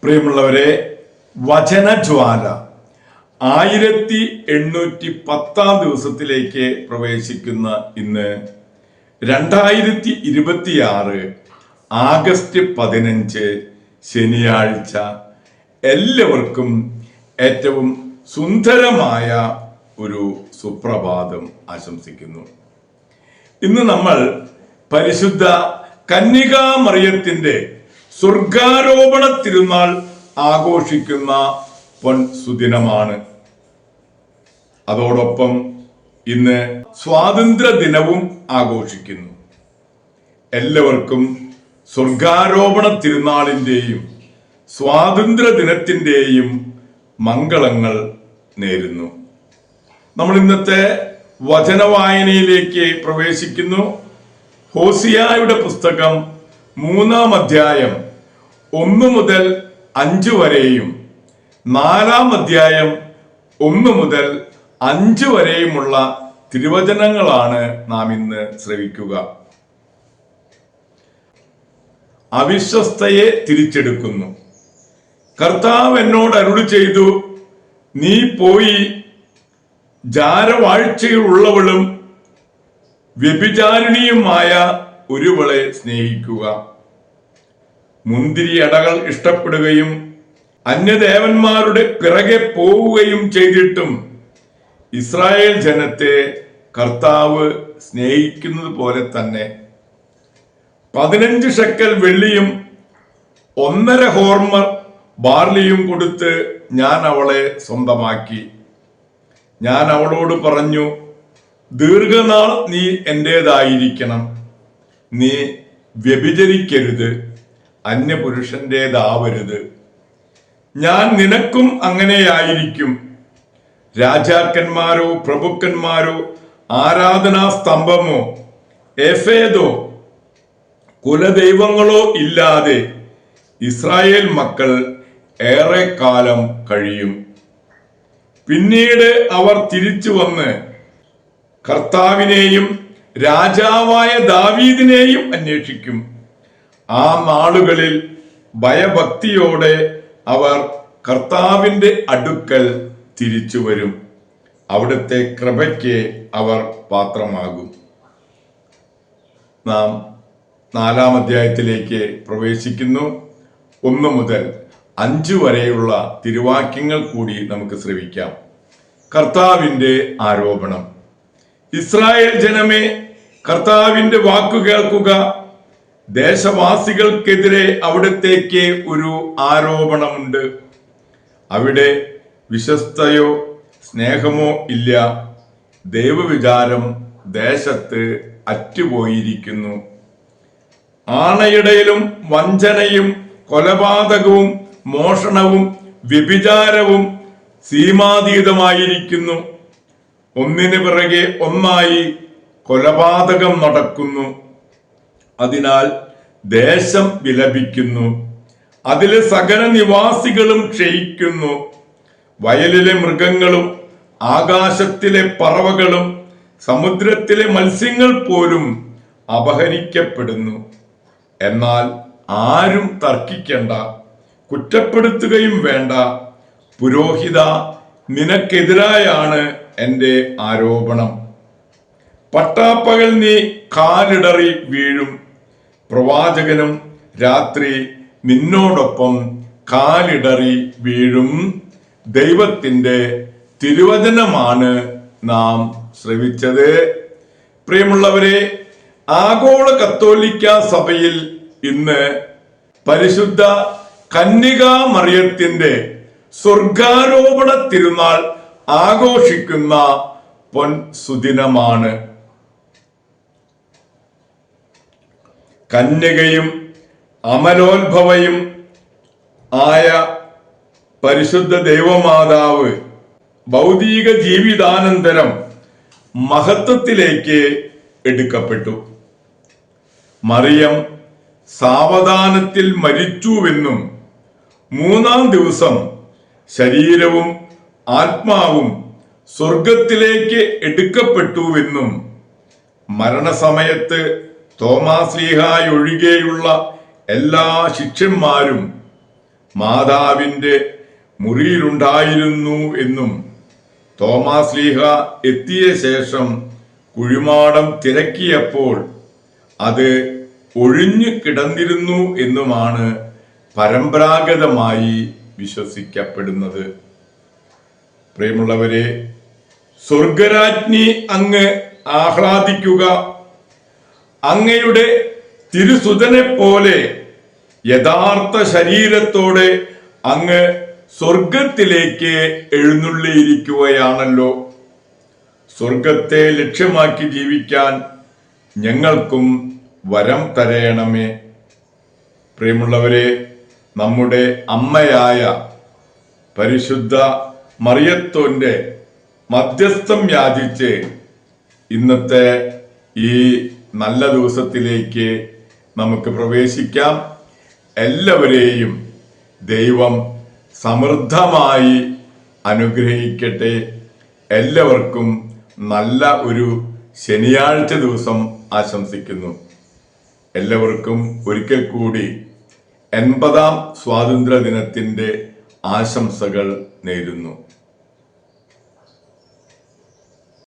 പ്രിയമുള്ളവരെ, വചനജ്വാല 1810 ദിവസത്തിലേക്ക് പ്രവേശിക്കുന്ന ഇന്ന് 2026 ആഗസ്റ്റ് 15 ശനിയാഴ്ച എല്ലാവർക്കും ഏറ്റവും സുന്ദരമായ ഒരു സുപ്രഭാതം ആശംസിക്കുന്നു. ഇന്ന് നമ്മൾ പരിശുദ്ധ കന്യകാമറിയത്തിന്റെ സ്വർഗാരോപണ തിരുനാൾ ആഘോഷിക്കുന്ന പൊൻസുദിനമാണ്. അതോടൊപ്പം ഇന്ന് സ്വാതന്ത്ര്യ ദിനവും ആഘോഷിക്കുന്നു. എല്ലാവർക്കും സ്വർഗാരോപണ തിരുനാളിന്റെയും സ്വാതന്ത്ര്യ ദിനത്തിന്റെയും മംഗളങ്ങൾ നേരുന്നു. നമ്മൾ ഇന്നത്തെ വചനവായനയിലേക്ക് പ്രവേശിക്കുന്നു. ഹോസിയായുടെ പുസ്തകം 3-ാം അധ്യായം 1 മുതൽ 5 വരെയും 4-ാം അധ്യായം 1 മുതൽ 5 വരെയുമുള്ള തിരുവചനങ്ങളാണ് നാം ഇന്ന് ശ്രവിക്കുക. അവിശ്വസ്തയെ തിരിച്ചെടുക്കുന്നു. കർത്താവ് എന്നോട് അരുളി ചെയ്തു, നീ പോയി ജാരവാഴ്ചയുള്ളവളും വ്യഭിചാരിണിയുമായ ഒരുവളെ സ്നേഹിക്കുക. മുന്തിരി അടകൾ ഇഷ്ടപ്പെടുകയും അന്യദേവന്മാരുടെ പിറകെ പോവുകയും ചെയ്തിട്ടും ഇസ്രായേൽ ജനത്തെ കർത്താവ് സ്നേഹിക്കുന്നത് പോലെ തന്നെ 15 ഷെക്കൽ വെള്ളിയും 1.5 ഹോർമർ ബാർലിയും കൊടുത്ത് ഞാൻ അവളെ സ്വന്തമാക്കി. ഞാൻ അവളോട് പറഞ്ഞു, ദീർഘനാൾ നീ എന്റേതായിരിക്കണം. നീ വ്യഭിചരിക്കരുത്, അന്യപുരുഷന്റേതാവരുത്. ഞാൻ നിനക്കും അങ്ങനെയായിരിക്കും. രാജാക്കന്മാരോ പ്രഭുക്കന്മാരോ ആരാധനാ സ്തംഭമോ എഫേദോ കുലദൈവങ്ങളോ ഇല്ലാതെ ഇസ്രായേൽ മക്കൾ ഏറെ കാലം കഴിയും. പിന്നീട് അവർ തിരിച്ചു വന്ന് കർത്താവിനെയും രാജാവായ ദാവീദിനെയും അന്വേഷിക്കും. ആ നാളുകളിൽ ഭയഭക്തിയോടെ അവർ കർത്താവിന്റെ അടുക്കൽ തിരിച്ചു വരും. അവിടുത്തെ കൃപയ്ക്ക് അവർ പാത്രമാകും. നാം 4-ാം അധ്യായത്തിലേക്ക് പ്രവേശിക്കുന്നു. 1 മുതൽ 5 വരെയുള്ള തിരുവാക്യങ്ങൾ കൂടി നമുക്ക് ശ്രവിക്കാം. കർത്താവിന്റെ ആരോപണം. ഇസ്രായേൽ ജനമേ, കർത്താവിന്റെ വാക്കു കേൾക്കുക. ദേശവാസികൾക്കെതിരെ അവിടത്തേക്ക് ഒരു ആരോപണമുണ്ട്. അവിടെ വിശ്വസ്തയോ സ്നേഹമോ ഇല്ല. ദൈവവിചാരം ദേശത്ത് അറ്റുപോയിരിക്കുന്നു. ആണയിടയിലും വഞ്ചനയും കൊലപാതകവും മോഷണവും വ്യഭിചാരവും സീമാതീതമായിരിക്കുന്നു. ഒന്നിനു പിറകെ ഒന്നായി കൊലപാതകം നടക്കുന്നു. അതിനാൽ ദേശം വിലപിക്കുന്നു. അതിലെ സകല നിവാസികളും ക്ഷയിക്കുന്നു. വയലിലെ മൃഗങ്ങളും ആകാശത്തിലെ പറവകളും സമുദ്രത്തിലെ മത്സ്യങ്ങൾ പോലും അപഹരിക്കപ്പെടുന്നു. എന്നാൽ ആരും തർക്കിക്കണ്ട, കുറ്റപ്പെടുത്തുകയും വേണ്ട. പുരോഹിത, നിനക്കെതിരായാണ് എന്റെ ആരോപണം. പട്ടാപ്പകൽ നീ കാലിടറി വീഴും. പ്രവാചകനും രാത്രി നിന്നോടൊപ്പം കാലിടറി വീഴും. ദൈവത്തിന്റെ തിരുവചനമാണ് നാം ശ്രവിച്ചത്. പ്രിയമുള്ളവരെ, ആഗോള കത്തോലിക്ക സഭയിൽ ഇന്ന് പരിശുദ്ധ കന്യകാമറിയത്തിന്റെ സ്വർഗാരോപണ തിരുനാൾ ആഘോഷിക്കുന്ന പൊൻസുദിനമാണ്. കന്യകയും അമലോത്ഭവയും ആയ പരിശുദ്ധ ദൈവമാതാവ് ഭൗതിക ജീവിതാനന്തരം മഹത്വത്തിലേക്ക് എടുക്കപ്പെട്ടു. മറിയം സാവധാനത്തിൽ മരിച്ചുവെന്നും 3-ാം ദിവസം ശരീരവും ആത്മാവും സ്വർഗത്തിലേക്ക് എടുക്കപ്പെട്ടുവെന്നും മരണസമയത്ത് തോമാശ്ലീഹായൊഴികെയുള്ള എല്ലാ ശിഷ്യന്മാരും മാതാവിന്റെ മുറിയിലുണ്ടായിരുന്നു എന്നും തോമാശ്ലീഹ എത്തിയ ശേഷം കുഴിമാടം തിരക്കിയപ്പോൾ അത് ഒഴിഞ്ഞു കിടന്നിരുന്നു എന്നുമാണ് പരമ്പരാഗതമായി വിശ്വസിക്കപ്പെടുന്നത്. പ്രിയമുള്ളവരെ, സ്വർഗരാജ്ഞി അങ്ങ് ആഹ്ലാദിക്കുക. അങ്ങയുടെ തിരുസുതനെ പോലെ യഥാർത്ഥ ശരീരത്തോടെ അങ്ങ് സ്വർഗത്തിലേക്ക് എഴുന്നള്ളിയിരിക്കുകയാണല്ലോ. സ്വർഗത്തെ ലക്ഷ്യമാക്കി ജീവിക്കാൻ ഞങ്ങൾക്കും വരം തരയണമേ. പ്രിയമുള്ളവരെ, നമ്മുടെ അമ്മയായ പരിശുദ്ധ മറിയത്തോന്റെ മധ്യസ്ഥം യാചിച്ച് ഇന്നത്തെ ഈ നല്ല ദിവസത്തിലേക്ക് നമുക്ക് പ്രവേശിക്കാം. എല്ലാവരെയും ദൈവം സമൃദ്ധമായി അനുഗ്രഹിക്കട്ടെ. എല്ലാവർക്കും നല്ല ഒരു ശനിയാഴ്ച ദിവസം ആശംസിക്കുന്നു. എല്ലാവർക്കും ഒരിക്കൽ കൂടി 80ാം സ്വാതന്ത്ര്യ ദിനത്തിന്റെ ആശംസകൾ നേരുന്നു.